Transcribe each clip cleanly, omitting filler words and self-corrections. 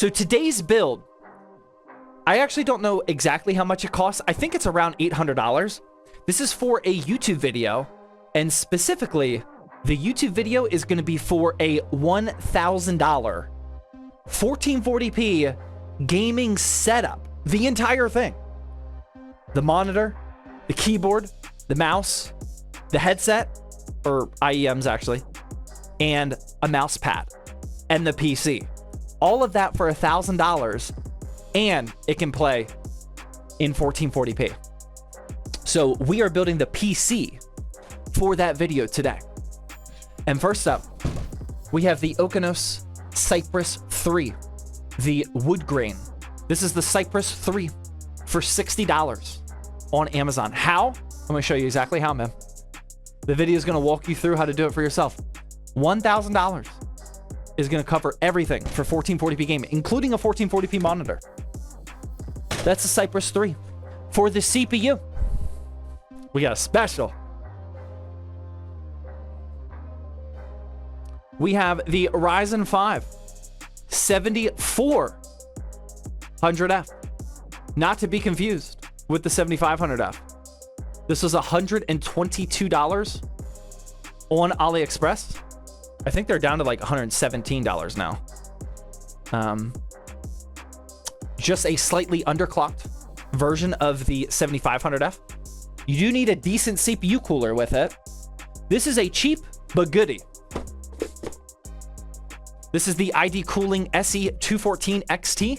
So today's build, I actually don't know exactly how much it costs. I think it's around $800. This is for a YouTube video, and specifically, the YouTube video is going to be for a $1,000 1440p gaming setup. The entire thing. The monitor, the keyboard, the mouse, the headset, or IEMs actually, and a mouse pad, and the PC. All of that for $1,000, and it can play in 1440p. So we are building the PC for that video today. And first up, we have the Okinos Cypress 3, the wood grain. This is the Cypress 3 for $60 on Amazon. How? I'm going to show you exactly how, man. The video is going to walk you through how to do it for yourself. $1,000 is going to cover everything for 1440p gaming, including a 1440p monitor. That's the Cypress 3. For the CPU, we got a special. We have the Ryzen 5 7400F, not to be confused with the 7500F. This was $122 on AliExpress. I think they're down to like $117 now. Just a slightly underclocked version of the 7500F. You do need a decent CPU cooler with it. This is a cheap but goodie. This is the ID Cooling SE214 XT.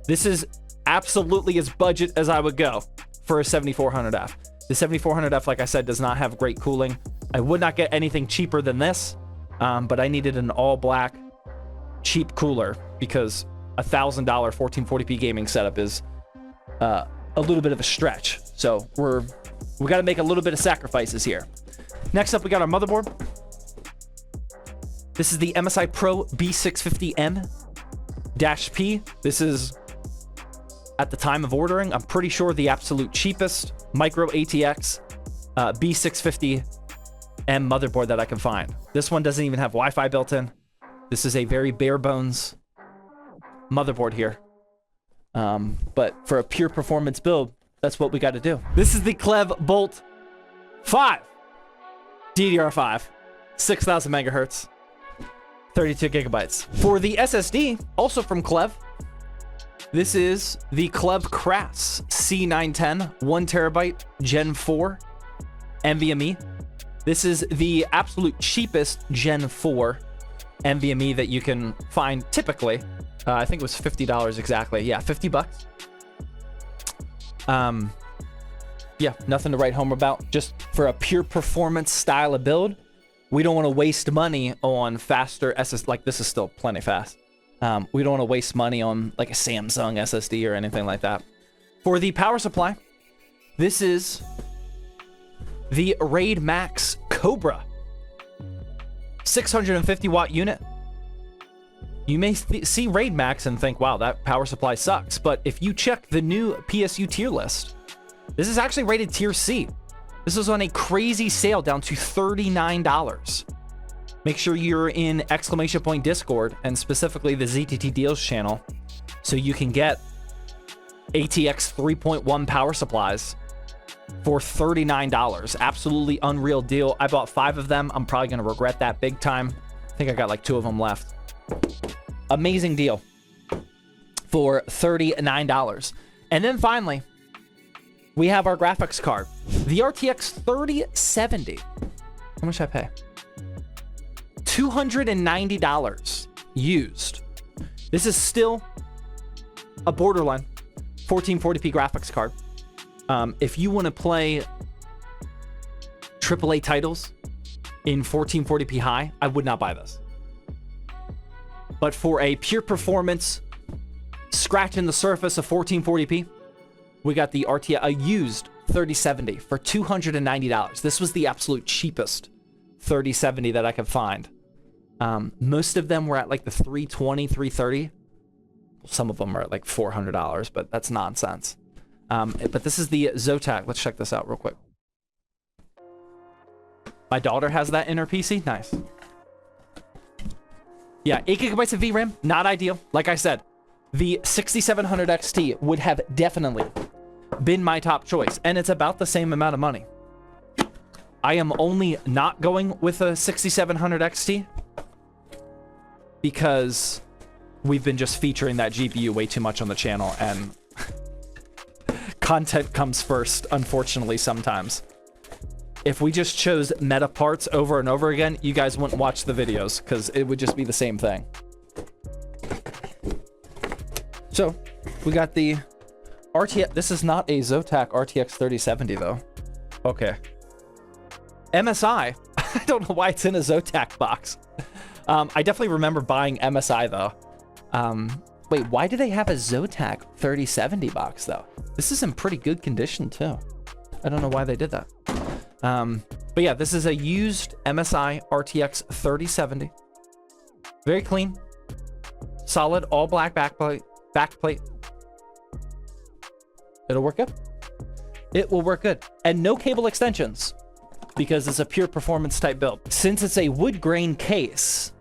This is absolutely as budget as I would go for a 7400F. The 7400F, like I said, does not have great cooling. I would not get anything cheaper than this, but I needed an all-black cheap cooler because $1,000 1440p gaming setup is a little bit of a stretch. So we got to make a little bit of sacrifices here. Next up, we got our motherboard. This is the MSI Pro B650M-P. This is, at the time of ordering, I'm pretty sure the absolute cheapest micro ATX B650M motherboard that I can find. This one doesn't even have Wi-Fi built in. This is a very bare bones motherboard here. But for a pure performance build, that's what we got to do. This is the Clev Bolt 5 DDR5, 6,000 megahertz. 32 gigabytes. For the SSD, also from Clev, this is the Clev Crass C910 1 terabyte Gen 4 NVMe. This is the absolute cheapest Gen 4 NVMe that you can find typically. I think it was $50 exactly. Yeah, 50 bucks. Yeah, nothing to write home about. Just for a pure performance style of build, we don't want to waste money on faster SSD. Like, this is still plenty fast. We don't want to waste money on like a Samsung SSD or anything like that. For the power supply, this is the Raid Max Cobra 650 watt unit. You may see Raid Max and think, wow, that power supply sucks. But if you check the new PSU tier list, this is actually rated tier C. This is on a crazy sale down to $39. Make sure you're in ! Discord and specifically the ZTT Deals channel so you can get ATX 3.1 power supplies for $39. Absolutely unreal deal. I bought 5 of them. I'm probably going to regret that big time. I think I got like 2 of them left. Amazing deal for $39. And then finally, we have our graphics card, the RTX 3070. How much did I pay? $290 used. This is still a borderline 1440p graphics card. If you want to play AAA titles in 1440p high, I would not buy this. But for a pure performance, scratching the surface of 1440p, we got the RTX, a used 3070 for $290. This was the absolute cheapest 3070 that I could find. Most of them were at like the $320, $330. Some of them are at like $400, but that's nonsense. But this is the Zotac. Let's check this out real quick. My daughter has that in her PC. Nice. Yeah, 8 gigabytes of VRAM, not ideal. Like I said, the 6700 XT would have definitely been my top choice, and it's about the same amount of money. I am only not going with a 6700 XT because we've been just featuring that GPU way too much on the channel, and content comes first, unfortunately, sometimes. If we just chose meta parts over and over again, you guys wouldn't watch the videos because it would just be the same thing. So, we got the RTX. This is not a Zotac RTX 3070, though. Okay. MSI. I don't know why it's in a Zotac box. I definitely remember buying MSI, though. Wait, why do they have a Zotac 3070 box, though? This is in pretty good condition, too. I don't know why they did that. But yeah, this is a used MSI RTX 3070. Very clean. Solid, all black backplate. It'll work good. It will work good. And no cable extensions, because it's a pure performance type build. Since it's a wood grain case,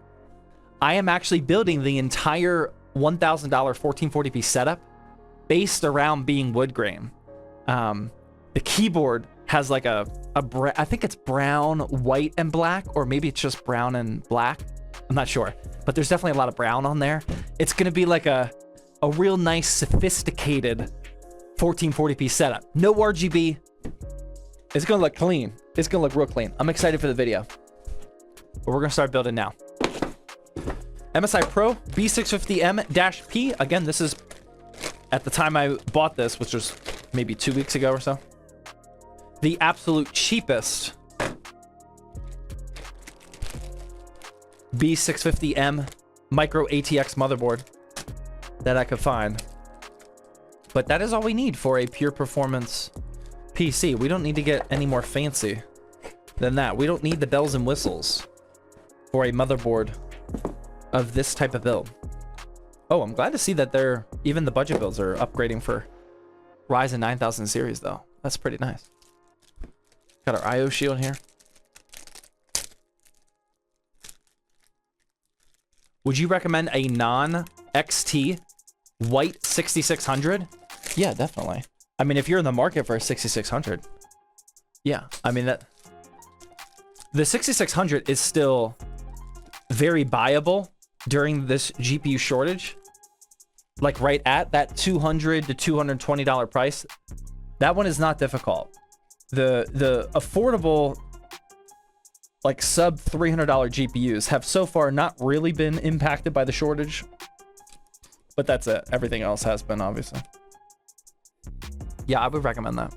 I am actually building the entire $1,000 1440p setup based around being wood grain. The keyboard has like I think it's brown, white, and black, or maybe it's just brown and black. I'm not sure, but there's definitely a lot of brown on there. It's gonna be like a real nice, sophisticated 1440p setup. No RGB. It's gonna look clean. It's gonna look real clean. I'm excited for the video, but we're gonna start building now. MSI Pro B650M-P. Again, this is at the time I bought this, which was maybe 2 weeks ago or so, the absolute cheapest B650M micro ATX motherboard that I could find. But that is all we need for a pure performance PC. We don't need to get any more fancy than that. We don't need the bells and whistles for a motherboard of this type of build. Oh, I'm glad to see that even the budget builds are upgrading for Ryzen 9000 series, though. That's pretty nice. Got our IO shield here. Would you recommend a non-XT white 6600? Yeah, definitely. I mean, if you're in the market for a 6600, yeah. I mean, the 6600 is still very buyable during this GPU shortage. Like right at that $200 to $220 price. That one is not difficult. The affordable, like sub $300 GPUs have so far not really been impacted by the shortage. But that's it. Everything else has been, obviously. Yeah, I would recommend that.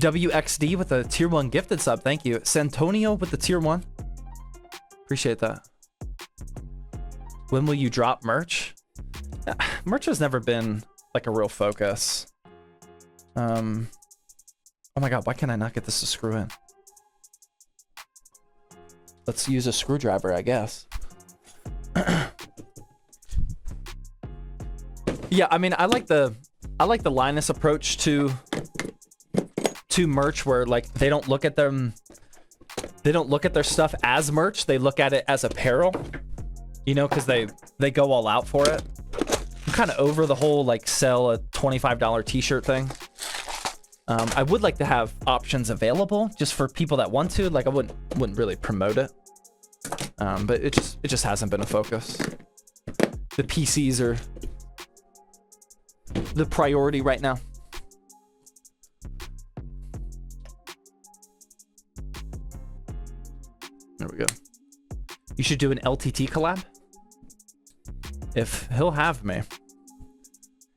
WXD with a tier 1 gifted sub. Thank you. Santonio with the tier 1. Appreciate that. When will you drop merch? Merch has never been like a real focus. Oh my god, why can I not get this to screw in? Let's use a screwdriver, I guess. Yeah, I mean, I like the Linus approach to merch, where like they don't look at their stuff as merch, they look at it as apparel. You know, because they go all out for it. I'm kind of over the whole like sell a $25 t-shirt thing. I would like to have options available just for people that want to. Like I wouldn't really promote it. But it just hasn't been a focus. The PCs are the priority right now. There we go. You should do an LTT collab. If he'll have me.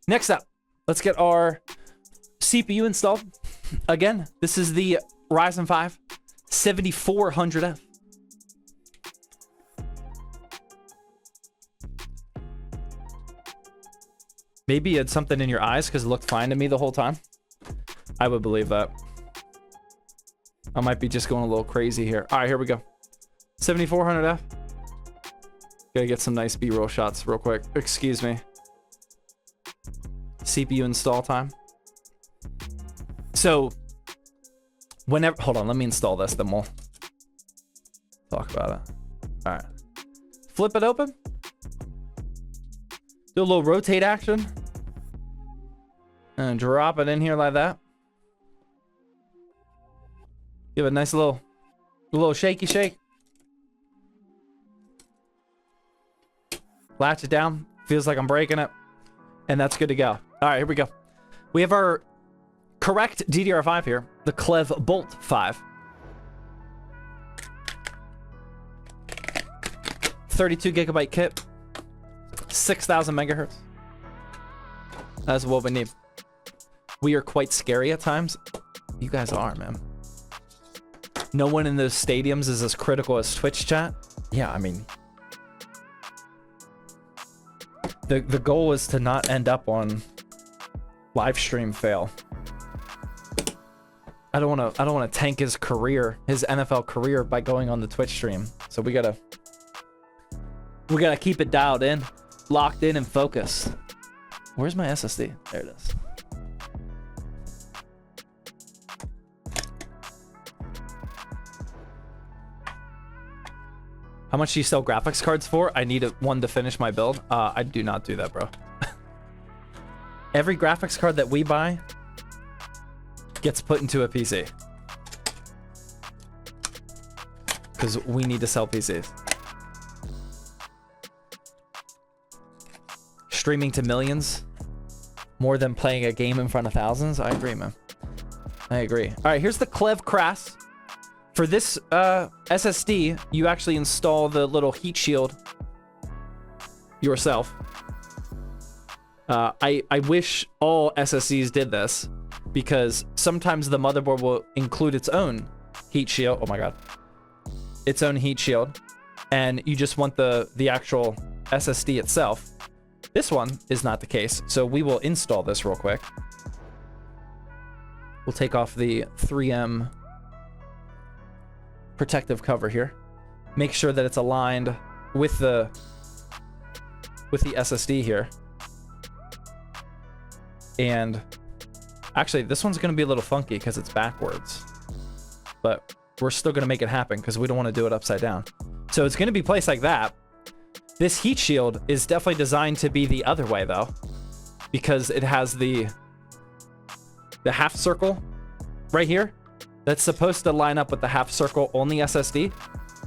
Next up, let's get our CPU installed. Again, this is the Ryzen 5 7400F. Maybe you had something in your eyes because it looked fine to me the whole time. I would believe that. I might be just going a little crazy here. All right, here we go. 7400F. Gotta get some nice B-roll shots real quick. Excuse me. CPU install time. So, whenever... Hold on, let me install this, then we'll talk about it. All right. flip it open. Do a little rotate action. And drop it in here like that. Give it a nice little shaky shake. Latch it down. Feels like I'm breaking it. And that's good to go. All right, here we go. We have our correct DDR5 here. The Clev Bolt 5. 32 gigabyte kit. 6,000 megahertz. That's what we need. We are quite scary at times. You guys are, man. No one in those stadiums is as critical as Twitch chat. Yeah, I mean, the goal is to not end up on live stream fail. I don't want to tank his career, his NFL career, by going on the Twitch stream. So we gotta keep it dialed in, locked in, and focused. Where's my SSD? There it is. How much do you sell graphics cards for? I need one to finish my build. I do not do that, bro. Every graphics card that we buy gets put into a PC. Because we need to sell PCs. Streaming to millions, more than playing a game in front of thousands. I agree, man. I agree. All right, here's the Clev Crass. For this SSD, you actually install the little heat shield yourself. I wish all SSDs did this, because sometimes the motherboard will include its own heat shield. Oh my god. Its own heat shield. And you just want the actual SSD itself. This one is not the case, so we will install this real quick. We'll take off the 3M protective cover here. Make sure that it's aligned with the SSD here. And actually, this one's going to be a little funky because it's backwards. But we're still going to make it happen because we don't want to do it upside down. So it's going to be placed like that. This heat shield is definitely designed to be the other way, though, because it has the half circle right here that's supposed to line up with the half circle on the SSD.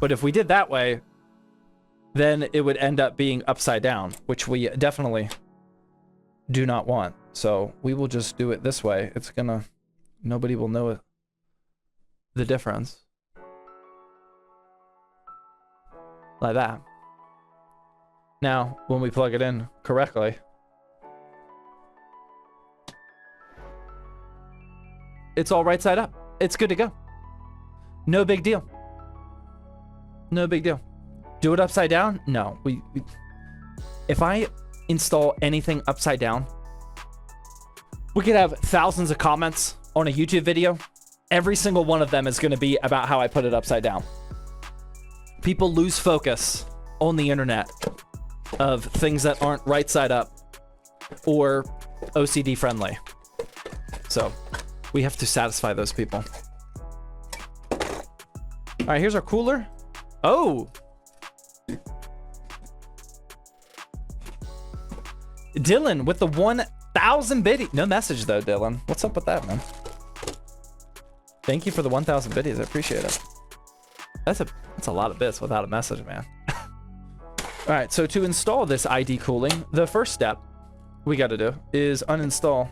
But if we did that way, then it would end up being upside down, which we definitely do not want. So we will just do it this way. It's gonna, nobody will know the difference. Like that. Now, when we plug it in correctly, it's all right side up. It's good to go. No big deal. No big deal. Do it upside down? No. If I install anything upside down, we could have thousands of comments on a YouTube video. Every single one of them is going to be about how I put it upside down. People lose focus on the internet of things that aren't right side up or OCD friendly. So we have to satisfy those people. All right, here's our cooler. Oh. Dylan with the 1,000 biddies. No message though, Dylan. What's up with that, man? Thank you for the 1,000 biddies. I appreciate it. That's a lot of bits without a message, man. All right, so to install this ID cooling, the first step we got to do is uninstall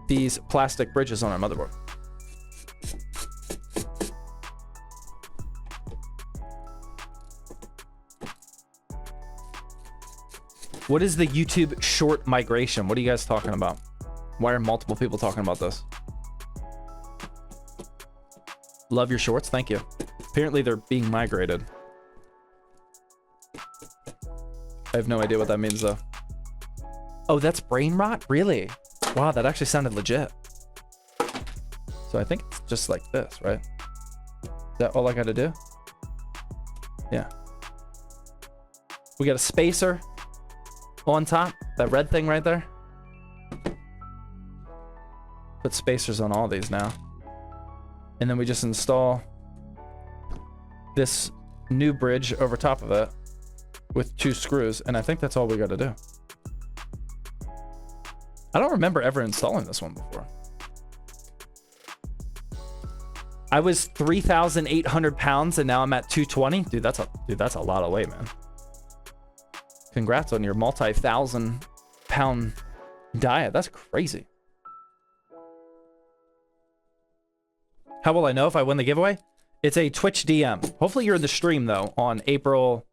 these plastic bridges on our motherboard. What is the YouTube short migration? What are you guys talking about? Why are multiple people talking about this? Love your shorts, thank you. Apparently they're being migrated. I have no idea what that means though. Oh, that's brain rot? Really? Wow, that actually sounded legit. So I think it's just like this, right? Is that all I gotta do? Yeah. We got a spacer on top, that red thing right there. Put spacers on all these now. And then we just install this new bridge over top of it. with 2 screws, and I think that's all we got to do. I don't remember ever installing this one before. I was 3,800 pounds and now I'm at 220. Dude, that's a lot of weight, man. Congrats on your multi-thousand pound diet. That's crazy. How will I know if I win the giveaway? It's a Twitch DM. Hopefully you're in the stream though on April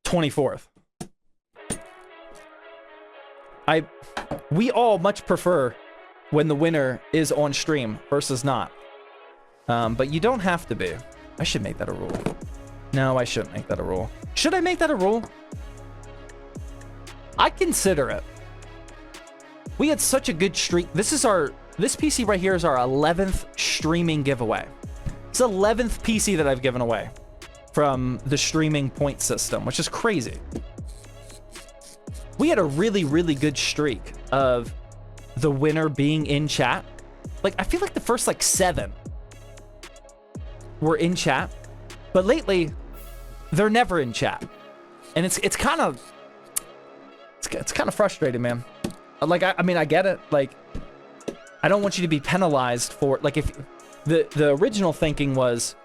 24th. We all much prefer when the winner is on stream versus not. But you don't have to be. I should make that a rule. No, I shouldn't make that a rule. Should I make that a rule? I consider it. We had such a good streak. This PC right here is our 11th streaming giveaway. It's the 11th PC that I've given away from the streaming point system, which is crazy. We had a really, really good streak of the winner being in chat. Like, I feel like the first, like, 7 were in chat. But lately, they're never in chat. And it's kind of frustrating, man. Like, I mean, I get it. Like, I don't want you to be penalized for, like, if the original thinking was,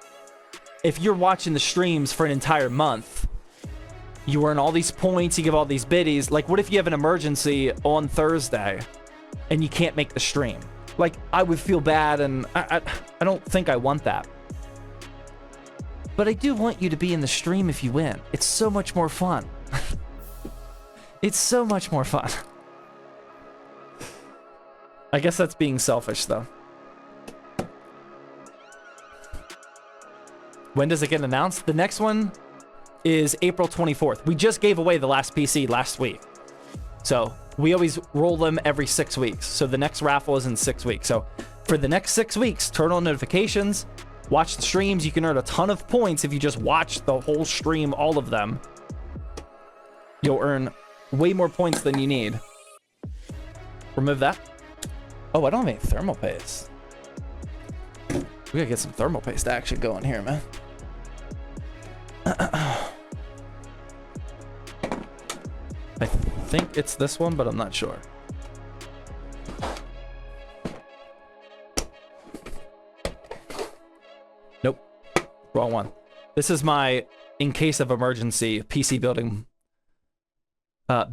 if you're watching the streams for an entire month, you earn all these points, you give all these biddies. Like, what if you have an emergency on Thursday and you can't make the stream? Like, I would feel bad, and I don't think I want that. But I do want you to be in the stream if you win. It's so much more fun. It's so much more fun. I guess that's being selfish, though. When does it get announced? The next one is April 24th. We just gave away the last PC last week. So we always roll them every 6 weeks. So the next raffle is in 6 weeks. So for the next 6 weeks, turn on notifications, watch the streams. You can earn a ton of points if you just watch the whole stream, all of them. You'll earn way more points than you need. Remove that. Oh, I don't have any thermal paste. We gotta get some thermal paste action going here, man. I think it's this one, but I'm not sure. Nope. Wrong one. This is my, in case of emergency, PC building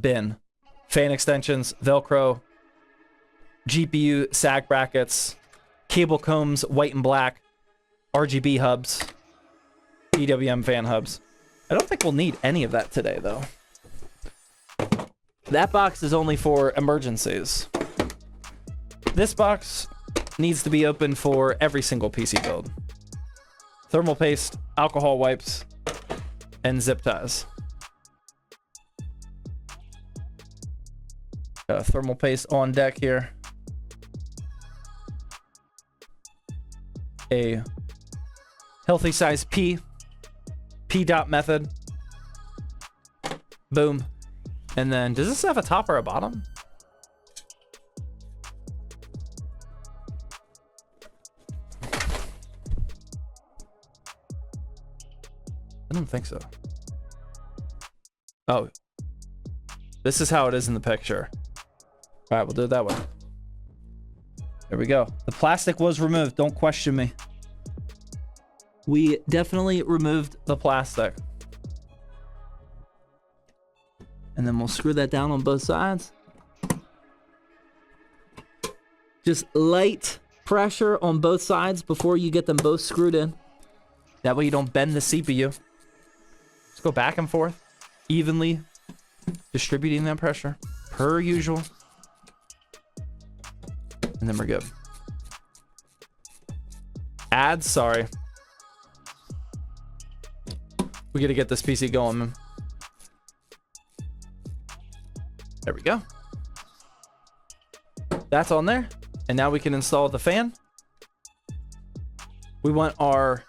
bin. Fan extensions, Velcro, GPU sag brackets, cable combs, white and black, RGB hubs, PWM fan hubs. I don't think we'll need any of that today, though. That box is only for emergencies. This box needs to be open for every single PC build. Thermal paste, alcohol wipes, and zip ties. Got a thermal paste on deck here. A healthy size P-dot method. Boom. And then, does this have a top or a bottom? I don't think so. Oh. This is how it is in the picture. All right, we'll do it that way. There we go. The plastic was removed. Don't question me. We definitely removed the plastic. And then we'll screw that down on both sides. Just light pressure on both sides before you get them both screwed in. That way you don't bend the CPU. Just go back and forth, evenly distributing that pressure, per usual. And then we're good. Ads, sorry. We gotta get this PC going, man. There we go. That's on there. And now we can install the fan. We want our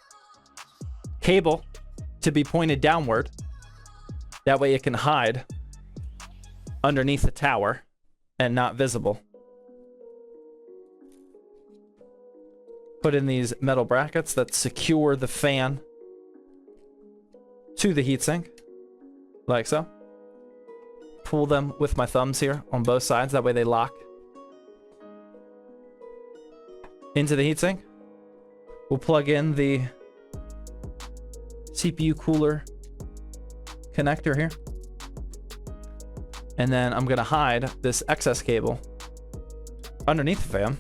cable to be pointed downward. That way it can hide underneath the tower and not visible. Put in these metal brackets that secure the fan to the heatsink. like so. Pull them with my thumbs here on both sides. That way they lock into the heatsink. We'll plug in the CPU cooler connector here. And then I'm going to hide this excess cable underneath the fan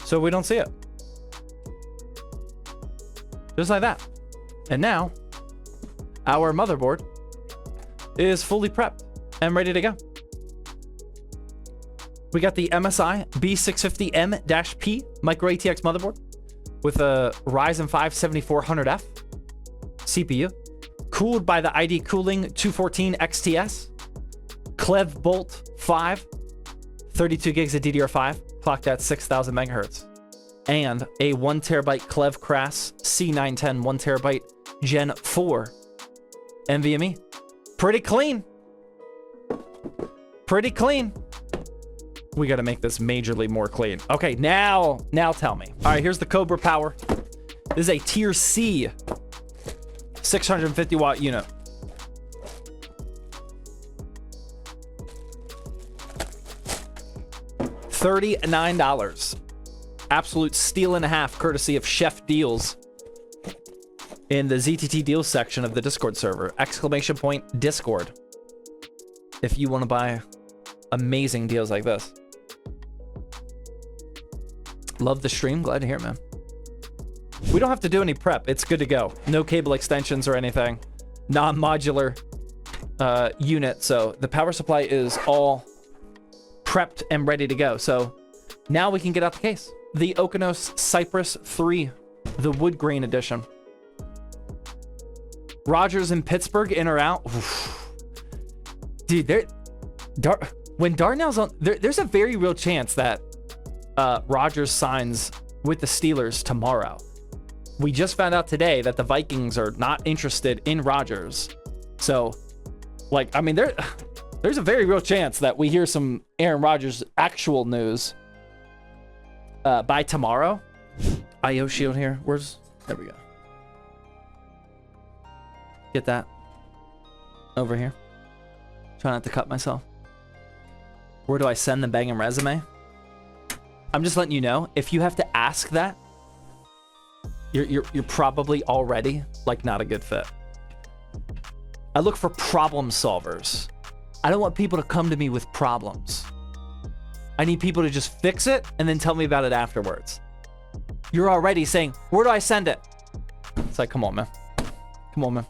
so we don't see it. Just like that. And now our motherboard is fully prepped and ready to go. We got the MSI B650M-P micro ATX motherboard with a Ryzen 5 7400F CPU, cooled by the ID Cooling 214 XTS, Clev Bolt 5, 32 gigs of DDR5, clocked at 6,000 megahertz, and a 1TB Clev Crass C910 1TB Gen 4 NVMe. Pretty clean. Pretty clean. We got to make this majorly more clean. Okay, now tell me. All right, here's the Cobra power. This is a tier C 650 watt unit. $39. Absolute steal and a half, courtesy of Chef Deals in the ZTT Deals section of the Discord server. Exclamation point Discord. If you want to buy amazing deals like this. Love the stream. Glad to hear it, man. We don't have to do any prep. It's good to go. No cable extensions or anything. Non-modular unit. So the power supply is all prepped and ready to go. So now we can get out the case. The Okinos Cypress 3, the wood grain edition. Rogers in Pittsburgh, in or out? Oof. Dude, when Darnell's on, there's a very real chance that Rogers signs with the Steelers tomorrow. We just found out today that the Vikings are not interested in Rogers. So, like, I mean, there's a very real chance that we hear some Aaron Rodgers actual news by tomorrow. IO shield here. There we go. Get that over here. Try not to cut myself. Where do I send the banging resume? I'm just letting you know, if you have to ask that, you're probably already like not a good fit. I look for problem solvers. I don't want people to come to me with problems. I need people to just fix it and then tell me about it afterwards. You're already saying, where do I send it? It's like, come on, man. Come on, man.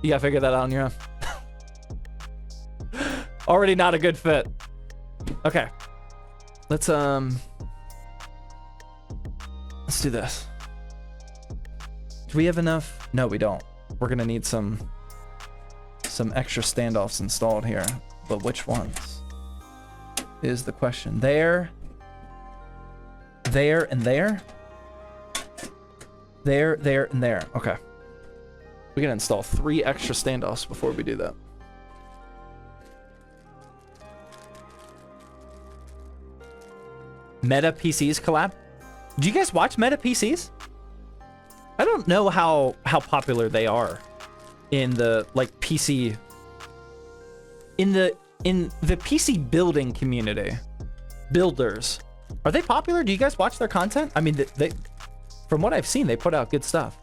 You gotta figure that out on your own. Already not a good fit. Okay. Let's do this. Do we have enough? No, we don't. We're gonna need some extra standoffs installed here. But which ones is the question? There, and there. There, and there. Okay. We gotta install 3 extra standoffs before we do that. Meta PCs collab. Do you guys watch Meta PCs? I don't know how popular they are in the like PC in the PC building community. Builders. Are they popular? Do you guys watch their content? I mean, they from what I've seen, they put out good stuff.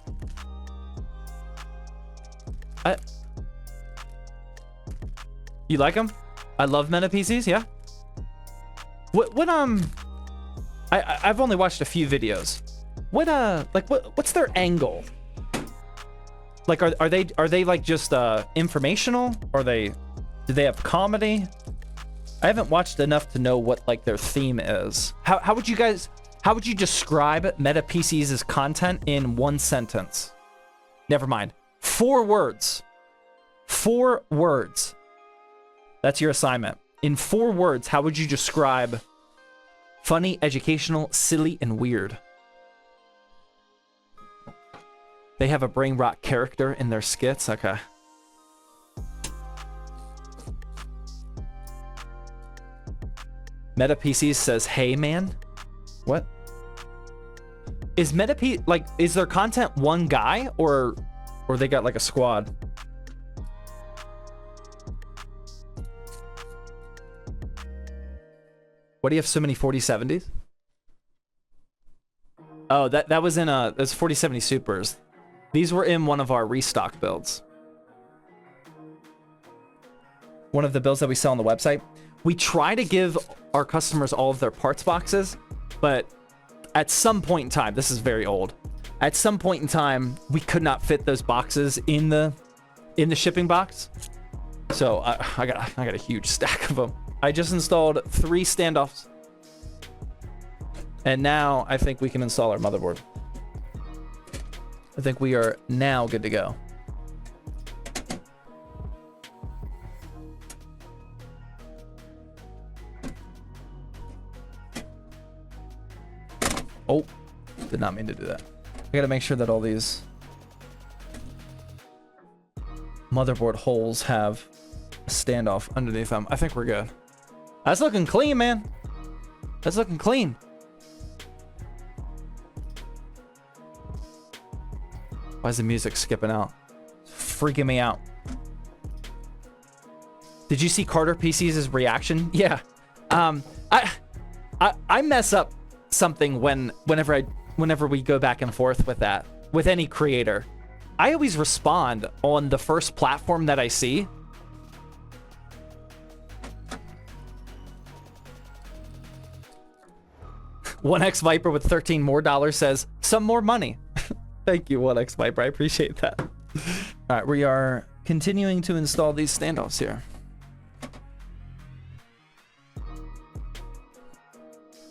You like them? I love Meta PCs, yeah. I've only watched a few videos. What's their angle? Like, are they like just informational? Or do they have comedy? I haven't watched enough to know what like their theme is. How would you describe Meta PCs' content in 1 sentence? Never mind. 4 words. 4 words. That's your assignment. In 4 words, how would you describe funny, educational, silly, and weird? They have a brain rot character in their skits? Okay. Meta PCs says, hey, man. What? Is is their content one guy or they got like a squad? Why do you have so many 4070s? Oh, that was in that's 4070 Supers. These were in one of our restock builds. One of the builds that we sell on the website. We try to give our customers all of their parts boxes, but at some point in time, this is very old. At some point in time, we could not fit those boxes in the shipping box. So I got a huge stack of them. I just installed 3 standoffs. And now I think we can install our motherboard. I think we are now good to go. Oh, did not mean to do that. I gotta make sure that all these motherboard holes have a standoff underneath them. I think we're good. That's looking clean, man. That's looking clean. Why is the music skipping out? It's freaking me out. Did you see Carter PC's reaction? Yeah. I mess up something whenever we go back and forth with that, with any creator. I always respond on the first platform that I see. $1X Viper with $13 more says, some more money. Thank you, 1X Viper. I appreciate that. All right, we are continuing to install these standoffs here.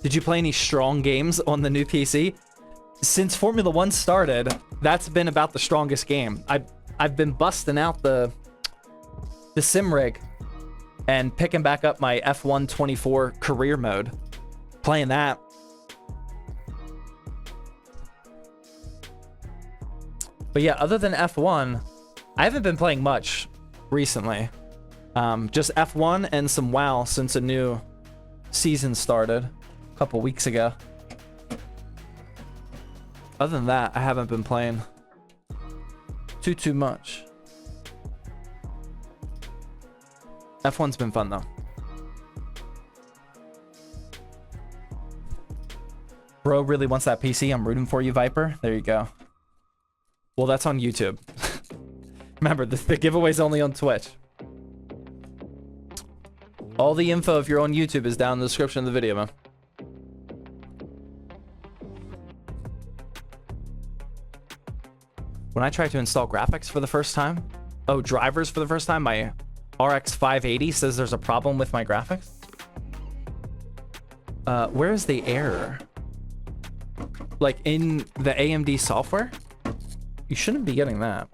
Did you play any strong games on the new PC? Since Formula 1 started, that's been about the strongest game. I've been busting out the sim rig and picking back up my F1 24 career mode, playing that. But yeah, other than F1, I haven't been playing much recently. Just F1 and some WoW since a new season started a couple weeks ago. Other than that, I haven't been playing too much. F1's been fun though. Bro really wants that PC. I'm rooting for you, Viper. There you go. Well, that's on YouTube. Remember, the giveaway's only on Twitch. All the info, if you're on YouTube, is down in the description of the video, man. When I tried to install graphics for the first time, drivers for the first time, my RX 580 says there's a problem with my graphics. Where's the error? Like in the AMD software? You shouldn't be getting that.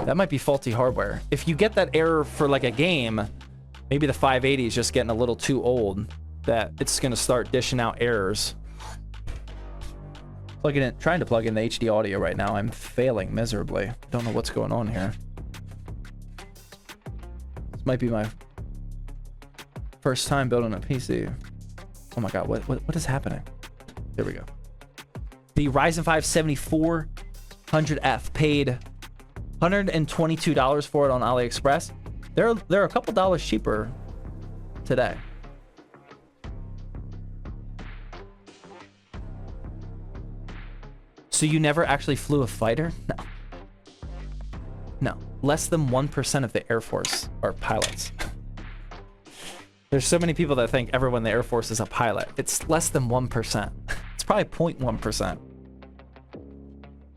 That might be faulty hardware. If you get that error for like a game, maybe the 580 is just getting a little too old that it's gonna start dishing out errors. Trying to plug in the HD audio right now. I'm failing miserably. Don't know what's going on here. This might be my first time building a PC. Oh my god, what is happening? There we go. The Ryzen 5 7400F paid $122 for it on AliExpress. They're a couple dollars cheaper today. So you never actually flew a fighter? No. No. Less than 1% of the Air Force are pilots. There's so many people that think everyone in the Air Force is a pilot. It's less than 1%. It's probably 0.1%.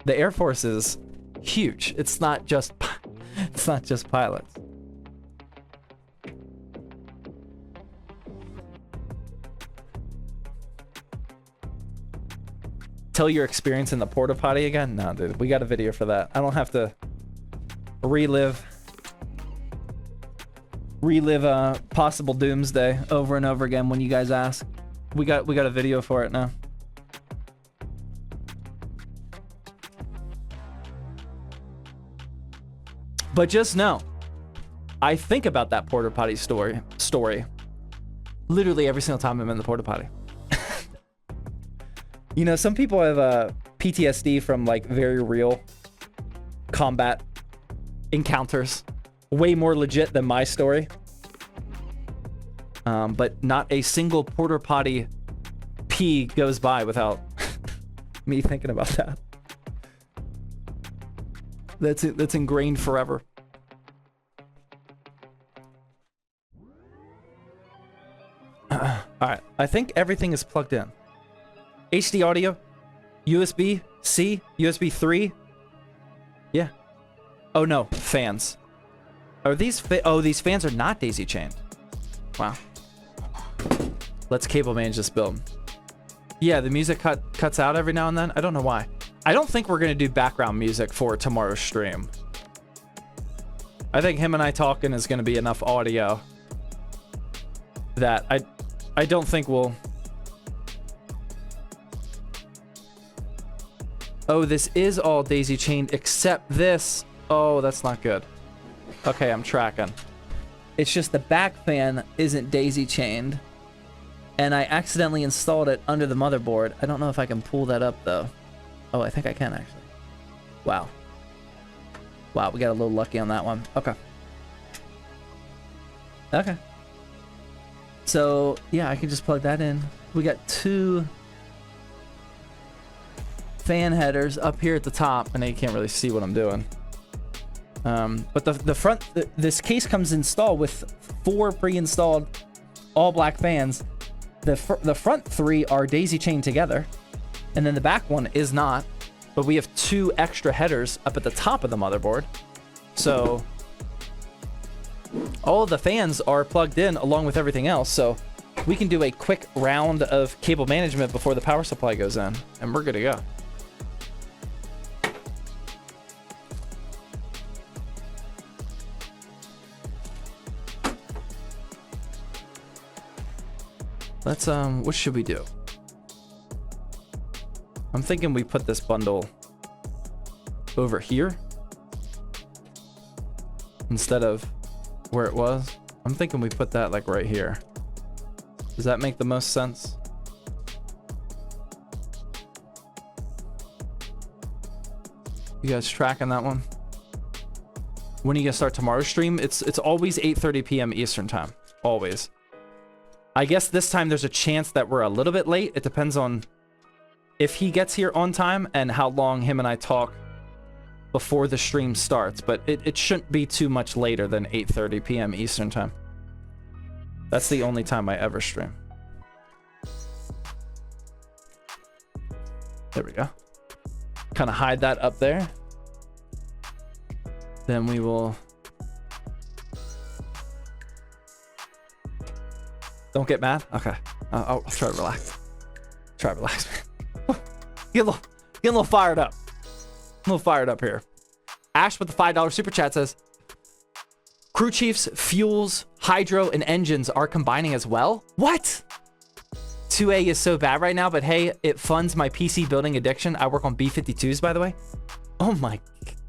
The Air Force is huge. It's not just pilots. Tell your experience in the porta potty again? No, dude, we got a video for that. I don't have to relive possible doomsday over and over again when you guys ask. We got a video for it now. But just know, I think about that porta potty story literally every single time I'm in the porta potty. You know, some people have PTSD from like very real combat encounters, way more legit than my story. But not a single porta potty pee goes by without me thinking about that. That's ingrained forever. All right, I think everything is plugged in. HD audio, USB-C, USB 3. Yeah. Oh no, fans. Are these oh, these fans are not daisy chained. Wow. Let's cable manage this build. Yeah, the music cuts out every now and then. I don't know why. I don't think we're gonna do background music for tomorrow's stream. I think him and I talking is gonna be enough audio that I don't think we'll... Oh, this is all daisy chained except this. Oh, that's not good. Okay, I'm tracking. It's just the back fan isn't daisy chained, and I accidentally installed it under the motherboard. I don't know if I can pull that up though. Oh, I think I can actually. Wow. Wow, we got a little lucky on that one. Okay. Okay. So, yeah, I can just plug that in. We got two fan headers up here at the top, and you can't really see what I'm doing. But the front, this case comes installed with 4 pre-installed all black fans. The front 3 are daisy chained together, and then the back one is not. But we have 2 extra headers up at the top of the motherboard, so all of the fans are plugged in along with everything else. So we can do a quick round of cable management before the power supply goes in, and we're good to go. Let's, what should we do? I'm thinking we put this bundle over here instead of where it was. I'm thinking we put that like right here. Does that make the most sense? You guys tracking that one? When are you gonna start tomorrow's stream? It's always 8:30 p.m. Eastern time. Always. I guess this time there's a chance that we're a little bit late. It depends on if he gets here on time and how long him and I talk before the stream starts. But it shouldn't be too much later than 8:30 p.m. Eastern time. That's the only time I ever stream. There we go. Kind of hide that up there. Then we will... Don't get mad? Okay. I'll try to relax. Try to relax, man. Get a little fired up. A little fired up here. Ash with the $5 super chat says, crew chiefs, fuels, hydro, and engines are combining as well? What? 2A is so bad right now, but hey, it funds my PC building addiction. I work on B-52s, by the way. Oh my,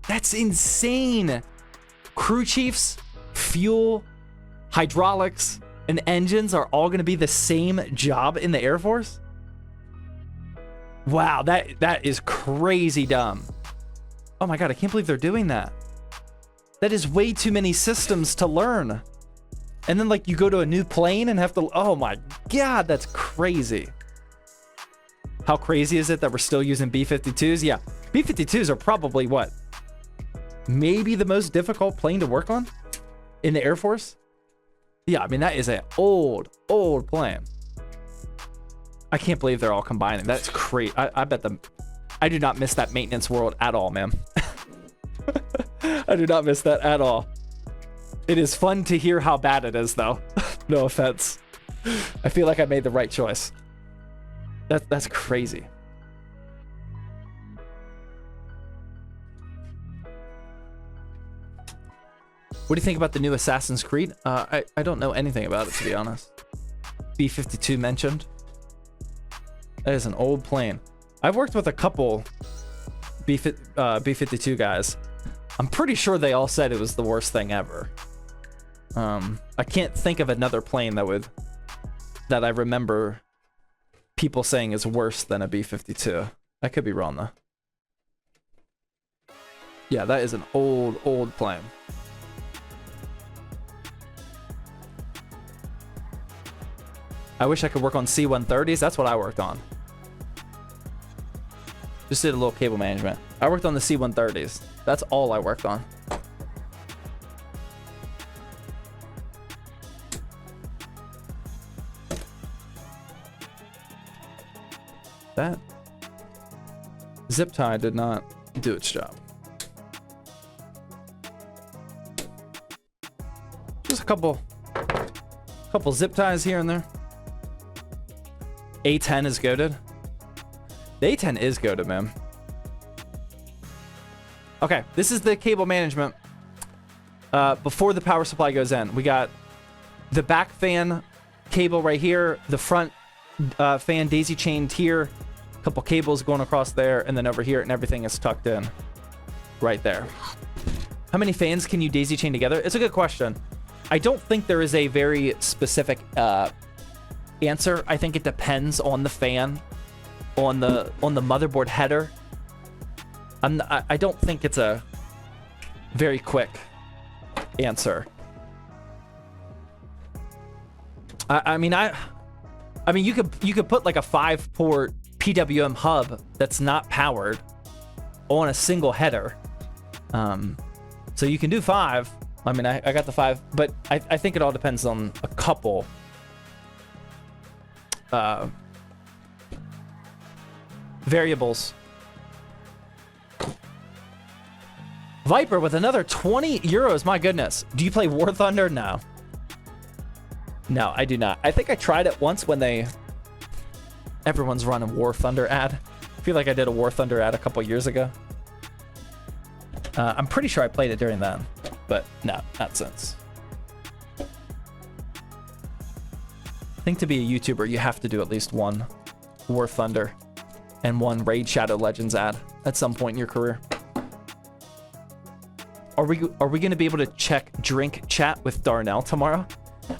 that's insane. Crew chiefs, fuel, hydraulics, and engines are all going to be the same job in the Air Force? Wow, that is crazy dumb. Oh my god, I can't believe they're doing that. That is way too many systems to learn. And then like you go to a new plane and have to, oh my god, that's crazy. How crazy is it that we're still using B-52s? Yeah, B-52s are probably what? Maybe the most difficult plane to work on in the Air Force? Yeah, I mean, that is an old plane. I can't believe they're all combining. That's crazy. I bet them. I do not miss that maintenance world at all, man. I do not miss that at all. It is fun to hear how bad it is, though. No offense. I feel like I made the right choice. That's crazy. What do you think about the new Assassin's Creed? I don't know anything about it, to be honest. B-52 mentioned. That is an old plane. I've worked with a couple B-52 guys. I'm pretty sure they all said it was the worst thing ever. I can't think of another plane that I remember people saying is worse than a B-52. I could be wrong, though. Yeah, that is an old plane. I wish I could work on C130s. That's what I worked on. Just did a little cable management. I worked on the C130s. That's all I worked on. That zip tie did not do its job. Just a couple zip ties here and there. A10 is goated. The A10 is goated, man. Okay, this is the cable management. Before the power supply goes in, we got the back fan cable right here, the front fan daisy chained here, a couple cables going across there, and then over here, and everything is tucked in right there. How many fans can you daisy chain together? It's a good question. I don't think there is a very specific answer. I think it depends on the fan, on the motherboard header. I don't think it's a very quick answer. I mean you could put like a 5-port PWM hub that's not powered on a single header. So you can do 5. I mean, I got the 5, but I think it all depends on a couple variables. Viper with another 20 euros. My goodness. Do you play War Thunder? No. No, I do not. I think I tried it once when everyone's running War Thunder ad. I feel like I did a War Thunder ad a couple years ago. I'm pretty sure I played it during then, but no, not since. I think to be a YouTuber, you have to do at least one War Thunder and one Raid Shadow Legends ad at some point in your career. Are we going to be able to check drink chat with Darnell tomorrow?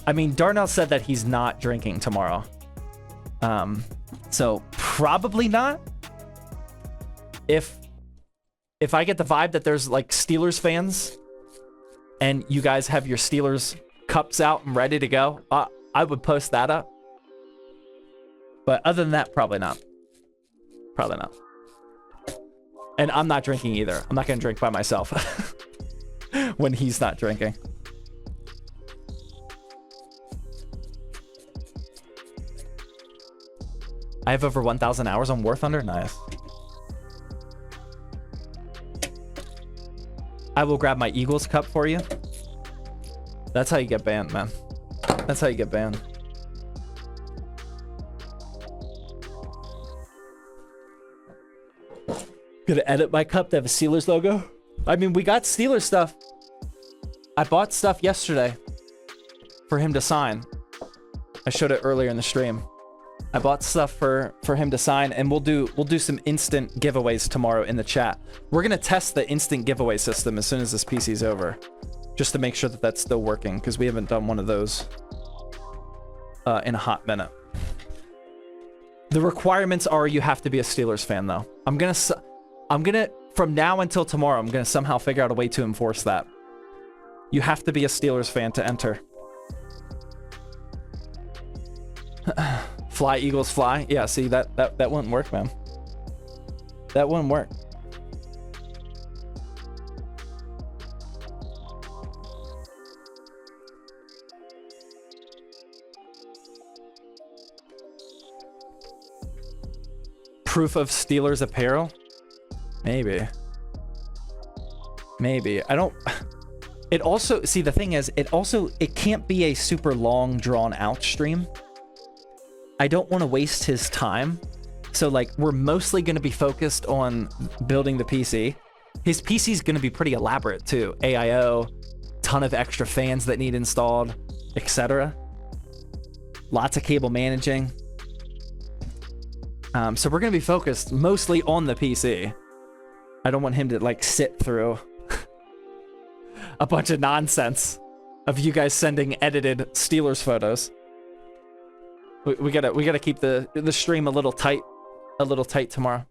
I mean, Darnell said that he's not drinking tomorrow. So probably not. If I get the vibe that there's like Steelers fans and you guys have your Steelers cups out and ready to go, I would post that up. But other than that, probably not. Probably not. And I'm not drinking either. I'm not going to drink by myself when he's not drinking. I have over 1,000 hours on War Thunder. Nice. I will grab my Eagles cup for you. That's how you get banned, man. That's how you get banned. Gonna edit my cup to have a Steelers logo. I mean, we got Steelers stuff. I bought stuff yesterday for him to sign. I showed it earlier in the stream. I bought stuff for him to sign, and we'll do some instant giveaways tomorrow in the chat. We're gonna test the instant giveaway system as soon as this PC's over, just to make sure that that's still working, because we haven't done one of those in a hot minute. The requirements are you have to be a Steelers fan, though. I'm gonna from now until tomorrow, I'm gonna somehow figure out a way to enforce that. You have to be a Steelers fan to enter. Fly, Eagles, fly. Yeah, see, that wouldn't work, man. That wouldn't work. Proof of Steelers apparel? Maybe. Maybe. I don't... It also... See, the thing is, it can't be a super long, drawn-out stream. I don't want to waste his time. So, like, we're mostly going to be focused on building the PC. His PC is going to be pretty elaborate, too. AIO, ton of extra fans that need installed, etc. Lots of cable managing. So we're going to be focused mostly on the PC. I don't want him to, like, sit through a bunch of nonsense of you guys sending edited Steelers photos. We gotta keep the stream a little tight tomorrow.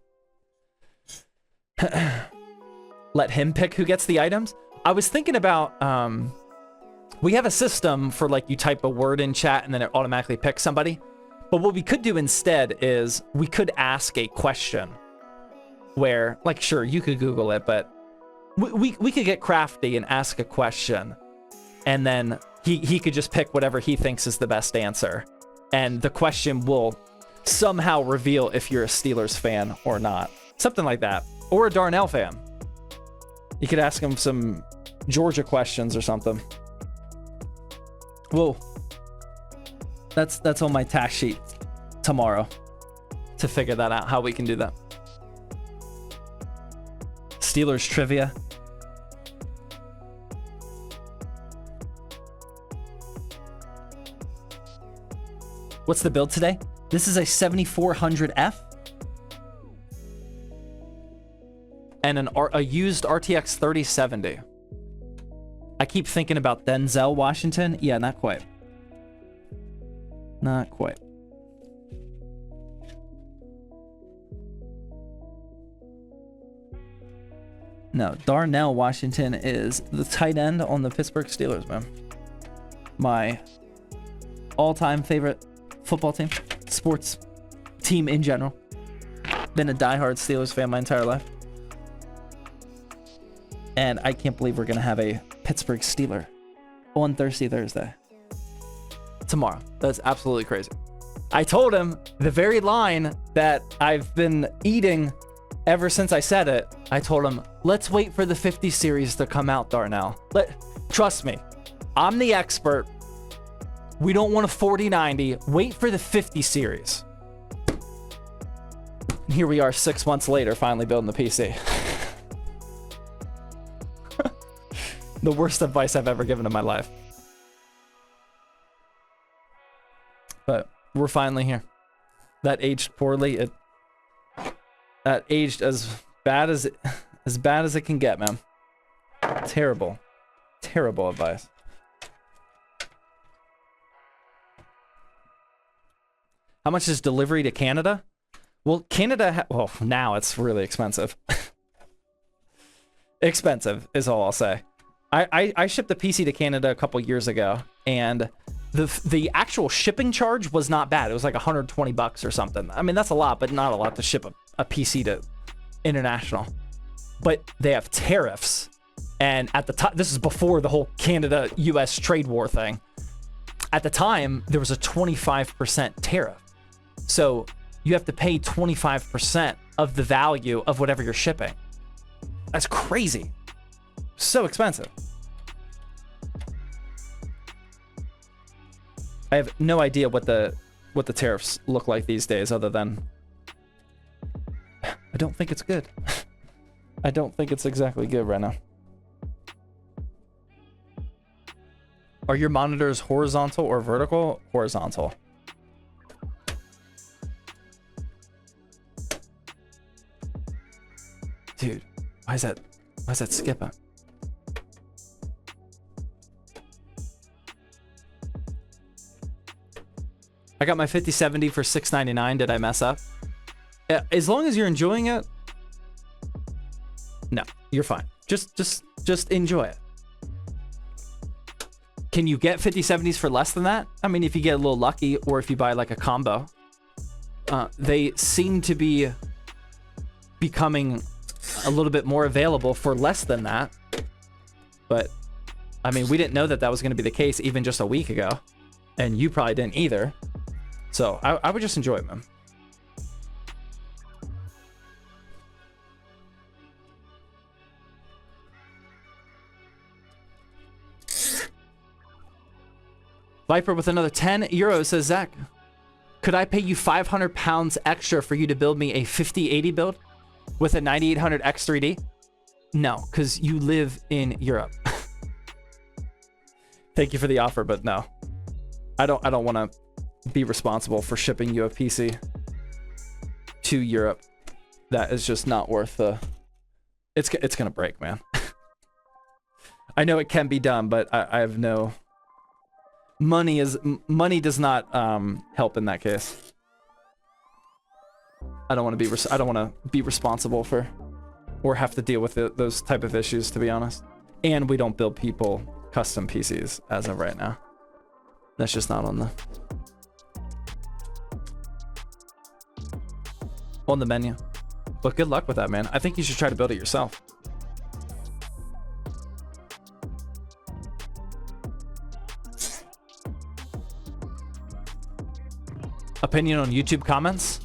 Let him pick who gets the items. I was thinking about we have a system for, like, you type a word in chat and then it automatically picks somebody. But what we could do instead is we could ask a question where, like, sure, you could Google it, but we could get crafty and ask a question, and then he could just pick whatever he thinks is the best answer. And the question will somehow reveal if you're a Steelers fan or not. Something like that. Or a Darnell fan. You could ask him some Georgia questions or something. Whoa. That's on my task sheet tomorrow to figure that out, how we can do that. Steelers trivia. What's the build today? This is a 7400F and a used RTX 3070. I keep thinking about Denzel Washington. Yeah, not quite. Not quite. No, Darnell Washington is the tight end on the Pittsburgh Steelers, man. My all-time favorite football team, sports team in general. Been a diehard Steelers fan my entire life. And I can't believe we're going to have a Pittsburgh Steeler on Thursday. Tomorrow. That's absolutely crazy. I told him the very line that I've been eating ever since I said it. I told him, let's wait for the 50 series to come out, Darnell. Trust me, I'm the expert. We don't want a 4090. Wait for the 50 series. And here we are 6 months later, finally building the PC. The worst advice I've ever given in my life. But we're finally here. That aged poorly. That aged as bad as it can get, man. Terrible. Terrible advice. How much is delivery to Canada? Well, Canada, well, now it's really expensive. Expensive is all I'll say. I shipped the PC to Canada a couple years ago, and the actual shipping charge was not bad. It was like $120 or something. I mean, that's a lot, but not a lot to ship a PC to international. But they have tariffs, and at the time, this is before the whole Canada-US trade war thing. At the time, there was a 25% tariff. So you have to pay 25% of the value of whatever you're shipping. That's crazy. So expensive. I have no idea what the tariffs look like these days, other than I don't think it's good. I don't think it's exactly good right now. Are your monitors horizontal or vertical? Horizontal. Dude, why is that skipping? I got my 5070 for $699. Did I mess up? As long as you're enjoying it, no, you're fine. Just enjoy it. Can you get 5070s for less than that? I mean, if you get a little lucky, or if you buy like a combo, they seem to be becoming a little bit more available for less than that. But I mean, we didn't know that was going to be the case even just a week ago, and you probably didn't either. So I would just enjoy it, man. Viper with another 10 euros says, Zach, could I pay you 500 pounds extra for you to build me a 5080 build with a 9800 X3D? No, because you live in Europe. Thank you for the offer, but no. I don't want to be responsible for shipping you a PC to Europe. That is just not worth the... It's gonna break, man. I know it can be done, but I have no... Money does not help in that case. I don't want to be responsible for or have to deal with those type of issues, to be honest. And we don't build people custom PCs as of right now. That's just not on the on the menu. But good luck with that, man. I think you should try to build it yourself. Opinion on YouTube comments?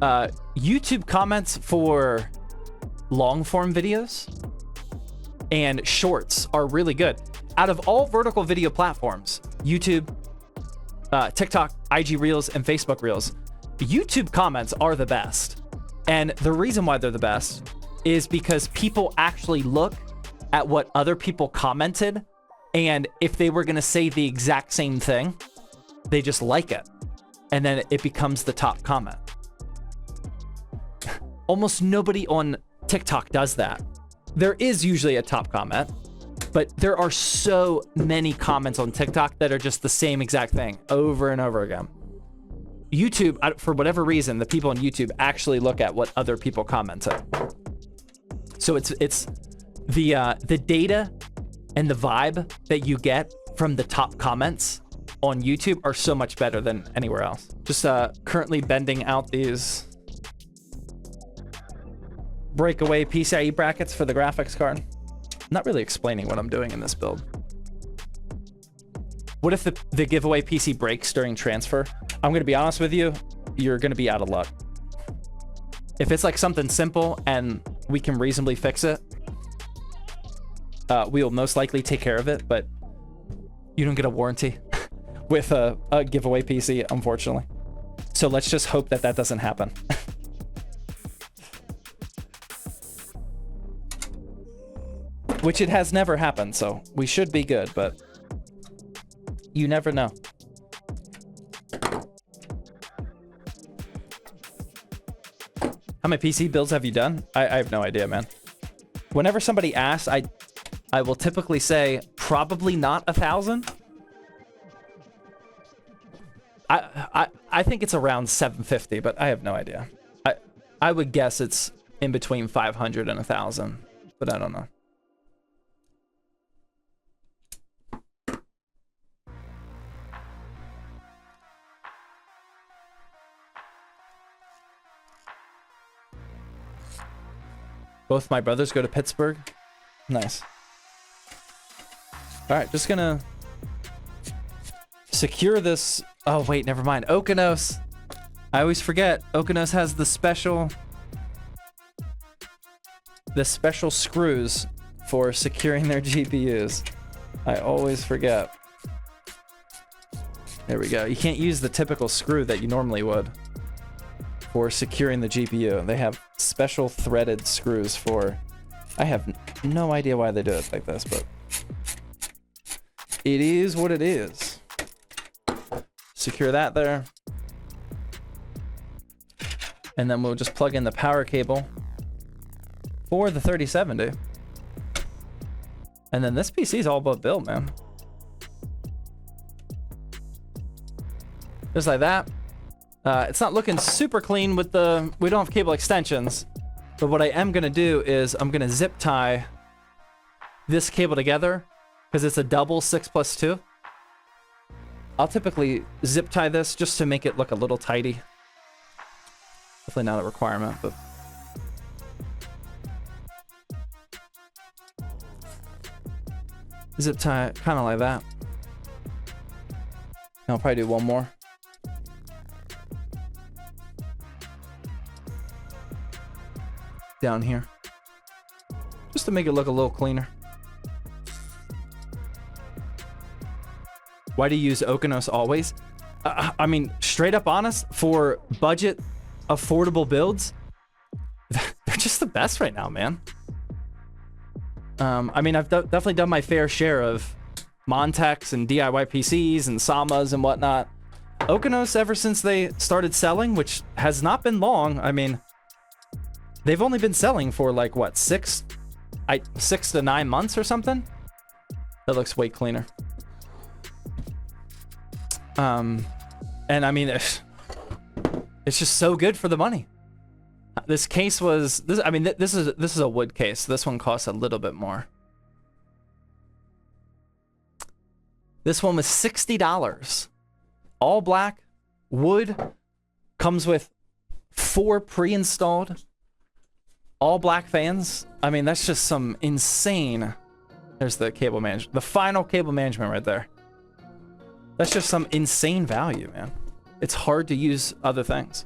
YouTube comments for long form videos and shorts are really good. Out of all vertical video platforms, YouTube, TikTok, IG Reels, and Facebook Reels, YouTube comments are the best. And the reason why they're the best is because people actually look at what other people commented, and if they were gonna say the exact same thing, they just like it. And then it becomes the top comment. Almost nobody on TikTok does that. There is usually a top comment, but there are so many comments on TikTok that are just the same exact thing over and over again. YouTube, for whatever reason, the people on YouTube actually look at what other people commented. So it's the data and the vibe that you get from the top comments on YouTube are so much better than anywhere else. Just currently bending out these breakaway PCIe brackets for the graphics card. Not really explaining what I'm doing in this build. What if the giveaway PC breaks during transfer? I'm gonna be honest with you, you're gonna be out of luck. If it's like something simple and we can reasonably fix it, we'll most likely take care of it, but you don't get a warranty with a giveaway PC, unfortunately. So let's just hope that that doesn't happen. Which it has never happened, so we should be good, but you never know. How many PC builds have you done? I have no idea, man. Whenever somebody asks, I will typically say probably not 1,000. I think it's around 750, but I have no idea. I would guess it's in between 500 and 1,000, but I don't know. Both my brothers go to Pittsburgh. Nice. All right, just gonna secure this. Oh, wait, never mind. Okinos. I always forget. Okinos has the special screws for securing their GPUs. I always forget. There we go. You can't use the typical screw that you normally would for securing the GPU. They have special threaded screws for... I have no idea why they do it like this, but it is what it is. Secure that there. And then we'll just plug in the power cable for the 3070. And then this PC is all about build, man. Just like that. It's not looking super clean with the... We don't have cable extensions. But what I am going to do is I'm going to zip tie this cable together because it's a double 6+2. I'll typically zip tie this just to make it look a little tidy. Definitely not a requirement, but... Zip tie kind of like that. And I'll probably do one more. Down here. Just to make it look a little cleaner. Why do you use Okinos always? I mean, straight up honest, for budget, affordable builds, they're just the best right now, man. I mean, I've definitely done my fair share of Montecs and DIY PCs and Samas and whatnot. Okinos, ever since they started selling, which has not been long, I mean, they've only been selling for like, what, 6 to 9 months or something? That looks way cleaner. And I mean, it's just so good for the money. This case was this. I mean, this is a wood case. This one costs a little bit more. This one was $60. All black, wood, comes with 4 pre-installed all black fans. I mean, that's just some insane. There's the cable management, the final cable management right there. That's just some insane value, man. It's hard to use other things.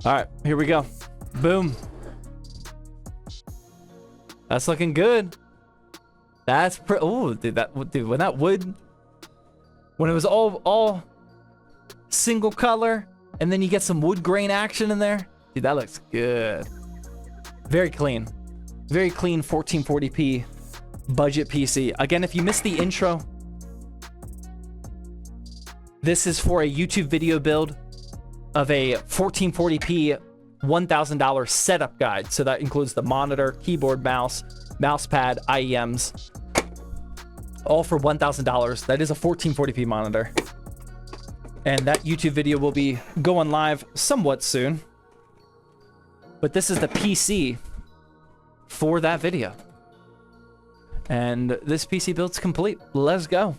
All right, here we go. Boom. That's looking good. That's oh, dude, when that wood, when it was all single color, and then you get some wood grain action in there, dude, that looks good. Very clean 1440p budget PC. Again, if you missed the intro, this is for a YouTube video build of a 1440p $1,000 setup guide. So that includes the monitor, keyboard, mouse pad, IEMs, all for $1,000. That is a 1440p monitor. And that YouTube video will be going live somewhat soon. But this is the PC for that video. And this PC build's complete. Let's go.